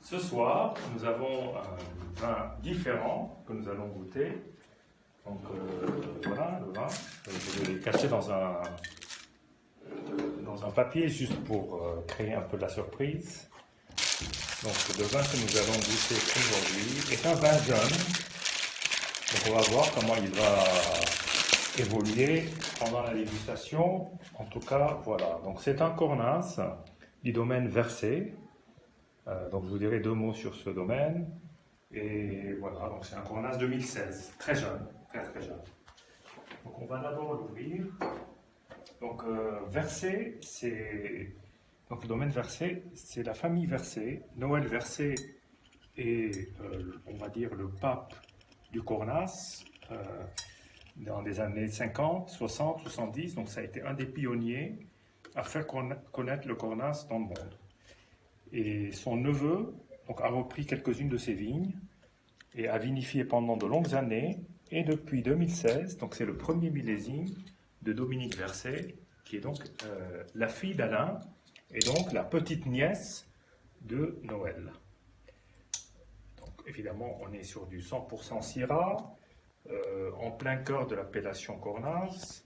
Ce soir, nous avons un vin différent que nous allons goûter. Donc voilà le vin. Je vais le cacher dans un papier juste pour créer un peu de la surprise. Donc le vin que nous allons goûter aujourd'hui est un vin jeune. Donc on va voir comment il va évoluer pendant la dégustation. En tout cas, voilà. Donc c'est un Cornas du domaine Versé. Donc je vous dirai deux mots sur ce domaine. Et voilà, donc c'est un Cornas 2016, très jeune, très très jeune. Donc on va d'abord l'ouvrir. Donc Versé, c'est donc le domaine Versé, c'est la famille Versé. Noël Versé est, on va dire, le pape du Cornas dans les années 50, 60, 70. Donc ça a été un des pionniers à faire connaître le Cornas dans le monde. Et son neveu donc, a repris quelques-unes de ses vignes et a vinifié pendant de longues années. Et depuis 2016, donc c'est le premier millésime de Dominique Versé, qui est donc la fille d'Alain et donc la petite nièce de Noël. Donc évidemment, on est sur du 100% Syrah, en plein cœur de l'appellation Cornas.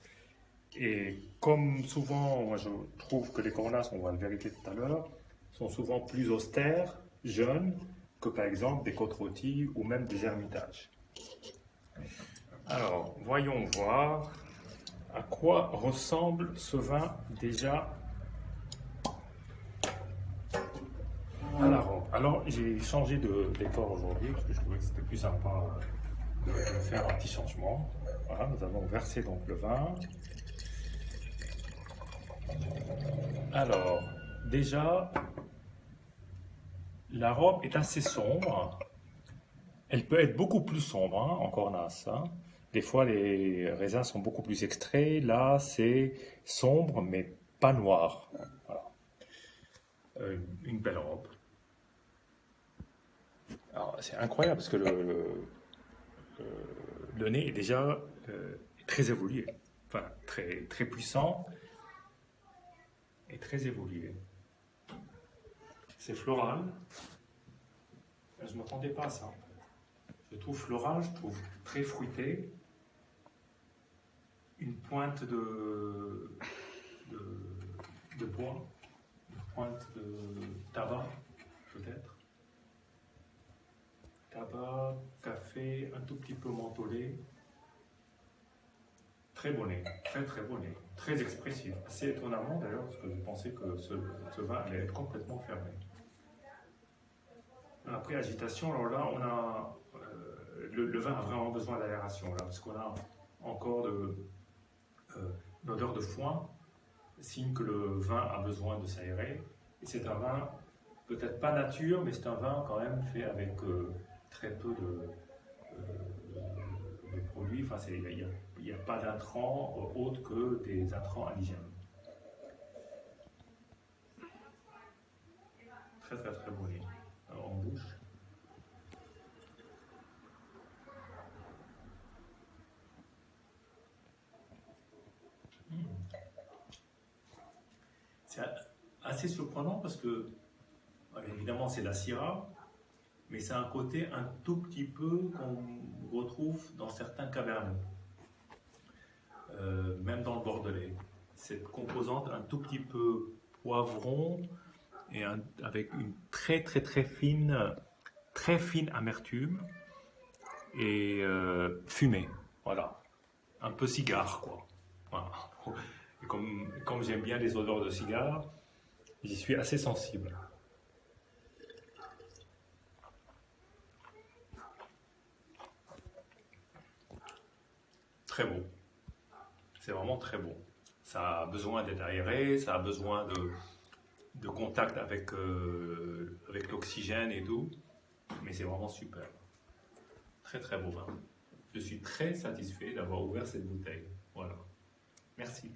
Et comme souvent, moi je trouve que les Cornas, on va le vérifier tout à l'heure, sont souvent plus austères, jeunes, que par exemple des côtes-rôties ou même des ermitages. Alors, voyons voir à quoi ressemble ce vin déjà à la robe. Alors, j'ai changé de décor aujourd'hui parce que je trouvais que c'était plus sympa de faire un petit changement. Voilà, nous avons versé donc le vin. Alors, déjà, la robe est assez sombre. Elle peut être beaucoup plus sombre en Cornas. Des fois, les raisins sont beaucoup plus extraits. Là, c'est sombre, mais pas noir. Voilà. Une belle robe. Alors, c'est incroyable parce que le nez est déjà très évolué. Enfin, très, très puissant et très évolué. C'est floral. Je ne m'attendais pas à ça. Je trouve floral, je trouve très fruité. Une pointe de bois, une pointe de tabac, peut-être. Tabac, café, un tout petit peu mentholé. Très bon nez, très très bon nez, très expressif. Assez étonnamment d'ailleurs, parce que je pensais que ce vin allait être complètement fermé. Après agitation, alors là, on a le vin a vraiment besoin d'aération là, parce qu'on a encore l'odeur de foin, signe que le vin a besoin de s'aérer. Et c'est un vin, peut-être pas nature, mais c'est un vin quand même fait avec très peu de produits. Enfin, il n'y a pas d'intrants autres que des intrants indigènes. Très très très bon nez. Alors en bouche. C'est assez surprenant parce que, évidemment, c'est la Syrah, mais c'est un côté un tout petit peu qu'on retrouve dans certains cabernets, même dans le Bordelais. Cette composante un tout petit peu poivron et avec une très très très fine amertume et fumée, voilà, un peu cigare quoi. Voilà. Et comme j'aime bien les odeurs de cigare, j'y suis assez sensible. Très beau. C'est vraiment très beau. Ça a besoin d'être aéré, ça a besoin de contact avec l'oxygène et tout. Mais c'est vraiment super. Très très beau vin. Je suis très satisfait d'avoir ouvert cette bouteille. Voilà. Merci.